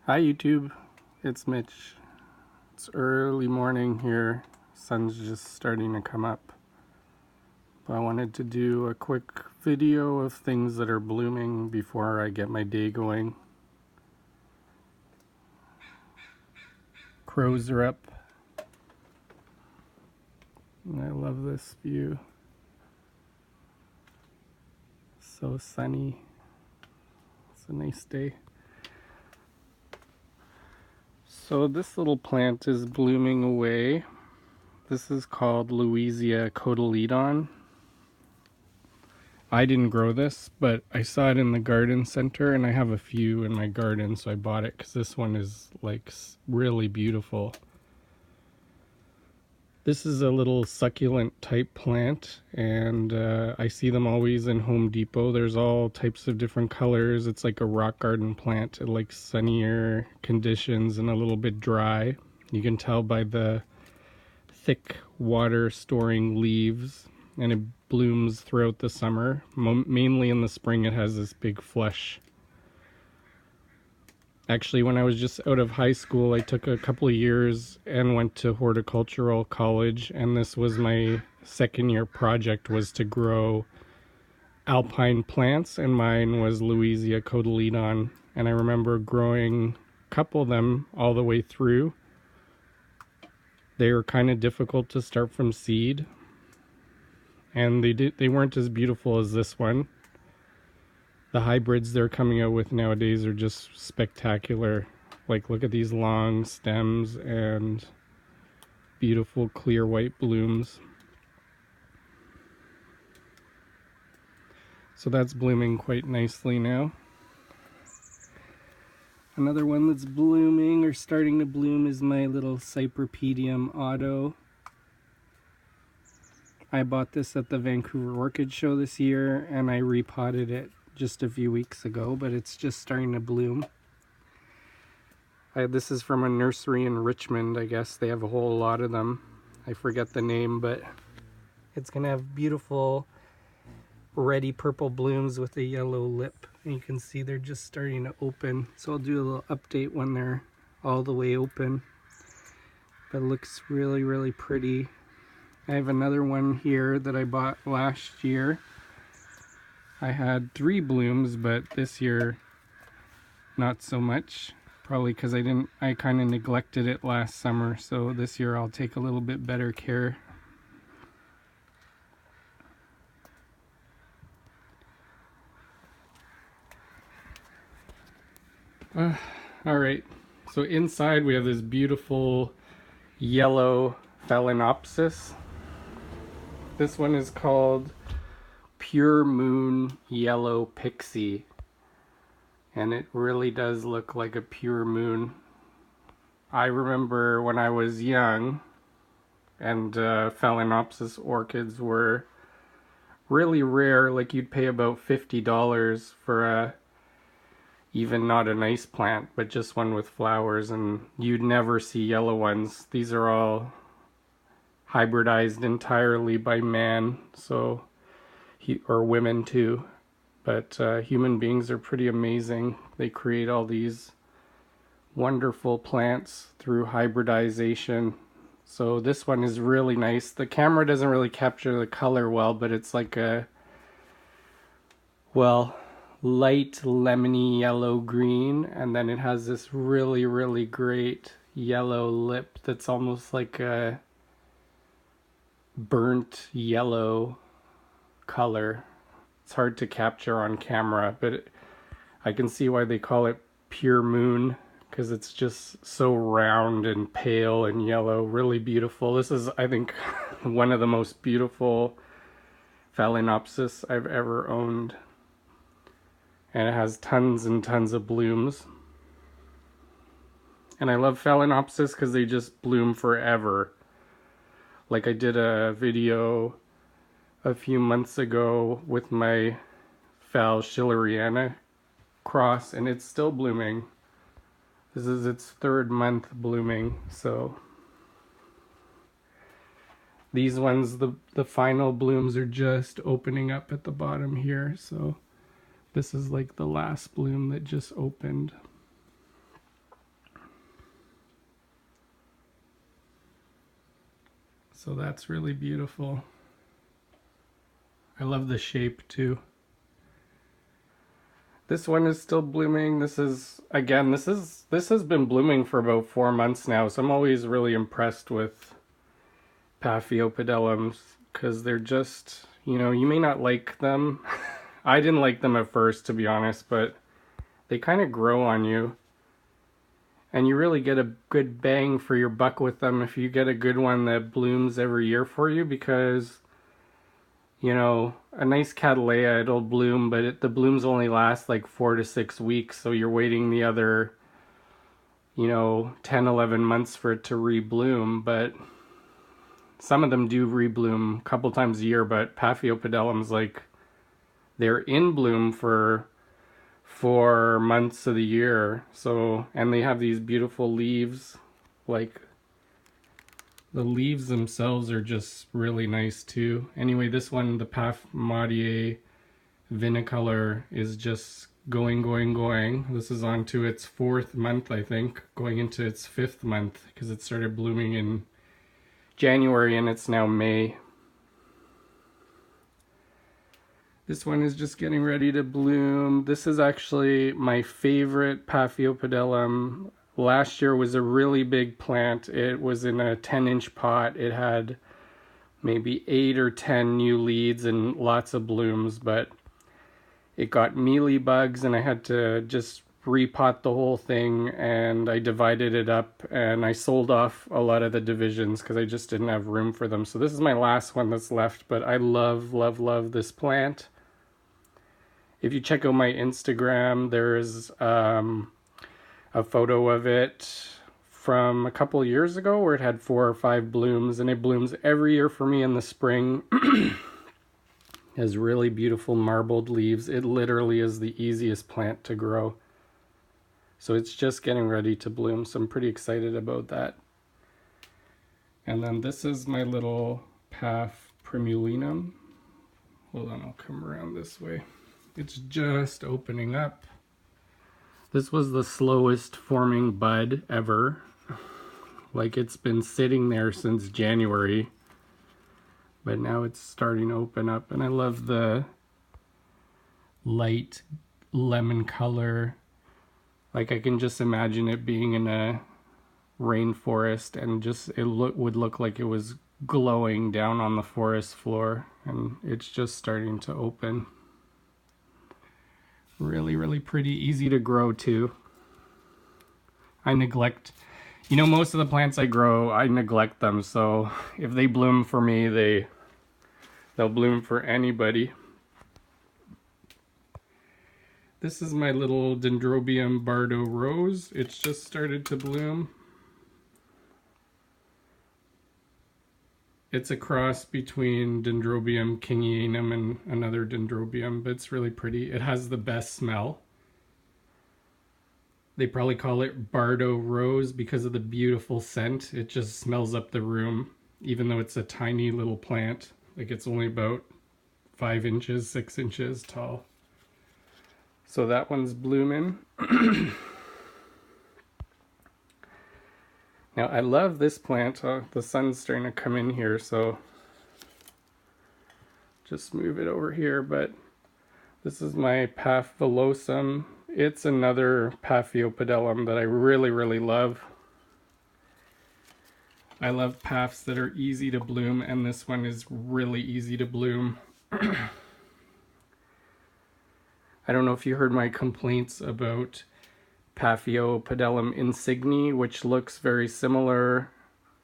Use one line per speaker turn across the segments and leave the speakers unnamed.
Hi YouTube, it's Mitch. It's early morning here, sun's just starting to come up. But I wanted to do a quick video of things that are blooming before I get my day going. Crows are up. And I love this view. So sunny. It's a nice day. So this little plant is blooming away. This is called Lewisia cotyledon. I didn't grow this, but I saw it in the garden center and I have a few in my garden, so I bought it because this one is like really beautiful. This is a little succulent type plant, and I see them always in Home Depot. There's all types of different colors. It's like a rock garden plant. It likes sunnier conditions and a little bit dry. You can tell by the thick water storing leaves, and it blooms throughout the summer. Mainly in the spring it has this big flush. Actually, when I was just out of high school, I took a couple of years and went to horticultural college, and this was my second year project, was to grow alpine plants, and mine was Lewisia cotyledon. And I remember growing a couple of them all the way through. They were kind of difficult to start from seed, and they weren't as beautiful as this one. The hybrids they're coming out with nowadays are just spectacular. Like, look at these long stems and beautiful clear white blooms. So that's blooming quite nicely now. Another one that's blooming or starting to bloom is my little Cypripedium Otto. I bought this at the Vancouver Orchid Show this year, and I repotted it just a few weeks ago, but it's just starting to bloom. This is from a nursery in Richmond, I guess. They have a whole lot of them. I forget the name, but it's gonna have beautiful reddy purple blooms with a yellow lip. And you can see they're just starting to open. So I'll do a little update when they're all the way open. But it looks really, really pretty. I have another one here that I bought last year. I had 3 blooms, but this year not so much. Probably because I kind of neglected it last summer, so this year I'll take a little bit better care. Alright, so inside we have this beautiful yellow Phalaenopsis. This one is called Pure Moon Yellow Pixie, and it really does look like a pure moon. I remember when I was young and Phalaenopsis orchids were really rare. Like, you'd pay about $50 for a even not a nice plant, but just one with flowers, and you'd never see yellow ones. These are all hybridized entirely by man, so or women too, but human beings are pretty amazing. They create all these wonderful plants through hybridization. So this one is really nice. The camera doesn't really capture the color well, but it's like a, well, light lemony yellow green, and then it has this really, really great yellow lip that's almost like a burnt yellow color. It's hard to capture on camera, but I can see why they call it pure moon, because it's just so round and pale and yellow. Really beautiful. This is, I think, one of the most beautiful Phalaenopsis I've ever owned, and it has tons and tons of blooms. And I love Phalaenopsis because they just bloom forever. Like, I did a video a few months ago with my Phal Schilleriana cross, and it's still blooming. This is its 3rd month blooming. So these ones, the final blooms are just opening up at the bottom here, so this is like the last bloom that just opened. So that's really beautiful. I love the shape too. This one is still blooming. This is, again, this has been blooming for about 4 months now, so I'm always really impressed with Paphiopedilums because they're just, you know, you may not like them. I didn't like them at first, to be honest, but they kind of grow on you. And you really get a good bang for your buck with them if you get a good one that blooms every year for you, because, you know, a nice Cattleya, it'll bloom, but the blooms only last like 4 to 6 weeks, so you're waiting the other, you know, 10, 11 months for it to rebloom. But some of them do rebloom a couple times a year, but Paphiopedilums, like, they're in bloom for 4 months of the year. So, and they have these beautiful leaves. Like, the leaves themselves are just really nice too. Anyway, this one, the maudiae vinicolor, is just going. This is on to its 4th month, I think, going into its 5th month, because it started blooming in January and it's now May. This one is just getting ready to bloom. This is actually my favorite Paphiopedilum. Last year was a really big plant. It was in a 10-inch pot. It had maybe 8 or 10 new leaves and lots of blooms, but it got mealybugs and I had to just repot the whole thing, and I divided it up and I sold off a lot of the divisions because I just didn't have room for them. So this is my last one that's left, but I love this plant. If you check out my Instagram, there's a photo of it from a couple of years ago where it had 4 or 5 blooms, and it blooms every year for me in the spring. It has really beautiful marbled leaves. It literally is the easiest plant to grow. So it's just getting ready to bloom, so I'm pretty excited about that. And then this is my little primulinum. Hold on, I'll come around this way. It's just opening up. This was the slowest forming bud ever. Like, it's been sitting there since January, but now it's starting to open up, and I love the light lemon color. Like, I can just imagine it being in a rainforest, and just would look like it was glowing down on the forest floor, and it's just starting to open. Really pretty, easy to grow too. I neglect, you know, most of the plants I grow, I neglect them, so if they bloom for me, they'll bloom for anybody. This is my little Dendrobium Bardo Rose. It's just started to bloom. It's a cross between Dendrobium kingianum and another Dendrobium, but it's really pretty. It has the best smell. They probably call it Bardo Rose because of the beautiful scent. It just smells up the room, even though it's a tiny little plant. Like, it's only about 5 inches, 6 inches tall. So that one's blooming. Now, I love this plant. The sun's starting to come in here, so just move it over here. But this is my villosum. It's another Paphiopedilum that I really love. I love paphs that are easy to bloom, and this one is really easy to bloom. I don't know if you heard my complaints about Paphiopedilum insigne, which looks very similar,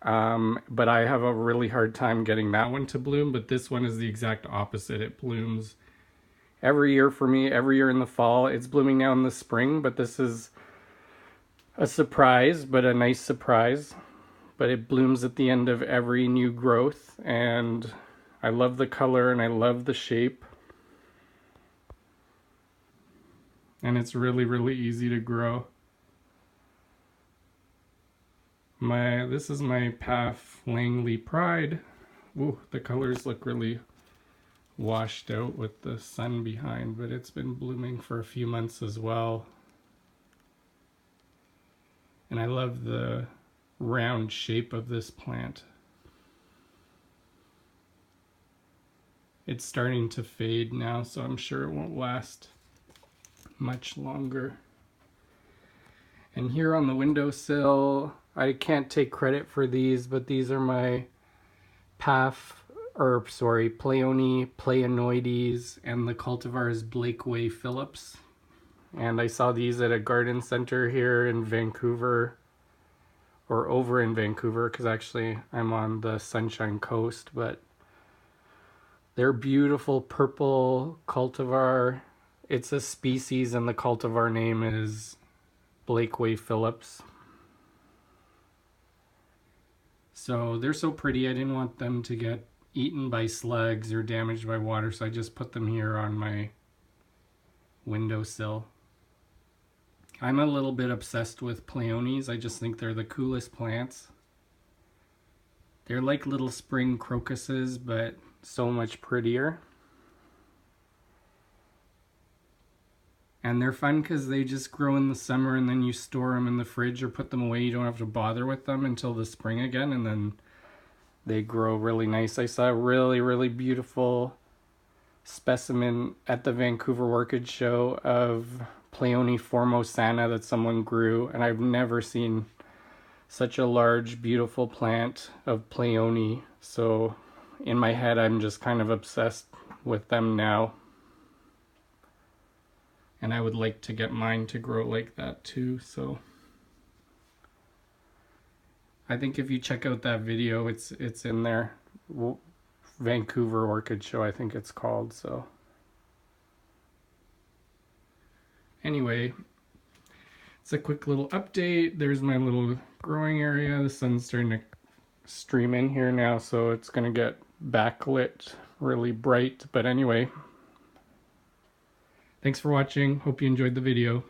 but I have a really hard time getting that one to bloom. But this one is the exact opposite. It blooms every year for me, every year in the fall. It's blooming now in the spring, but this is a surprise, but a nice surprise. But it blooms at the end of every new growth, and I love the color and I love the shape. And it's really easy to grow. This is my Langley Pride. Ooh, the colors look really washed out with the sun behind, but it's been blooming for a few months as well. And I love the round shape of this plant. it's starting to fade now, so I'm sure it won't last much longer. And here on the windowsill, I can't take credit for these, but these are my Pleione, pleionoides, and the cultivar is Blakeway Phillips. And I saw these at a garden center here in Vancouver, or over in Vancouver, because actually I'm on the Sunshine Coast, but they're beautiful purple cultivar. It's a species and the cultivar name is Blakeway Phillips. So they're so pretty, I didn't want them to get eaten by slugs or damaged by water, so I just put them here on my windowsill. I'm a little bit obsessed with Pleiones. I just think they're the coolest plants. They're like little spring crocuses, but so much prettier. And they're fun because they just grow in the summer and then you store them in the fridge or put them away. You don't have to bother with them until the spring again, and then they grow really nice. I saw a really beautiful specimen at the Vancouver Orchid Show of Pleione formosana that someone grew, and I've never seen such a large beautiful plant of Pleione. So in my head I'm just kind of obsessed with them now, and I would like to get mine to grow like that too. So I think if you check out that video, it's in there, Vancouver Orchid Show I think it's called. So anyway, it's a quick little update. There's my little growing area. The sun's starting to stream in here now, so it's gonna get backlit really bright. But anyway, thanks for watching. Hope you enjoyed the video.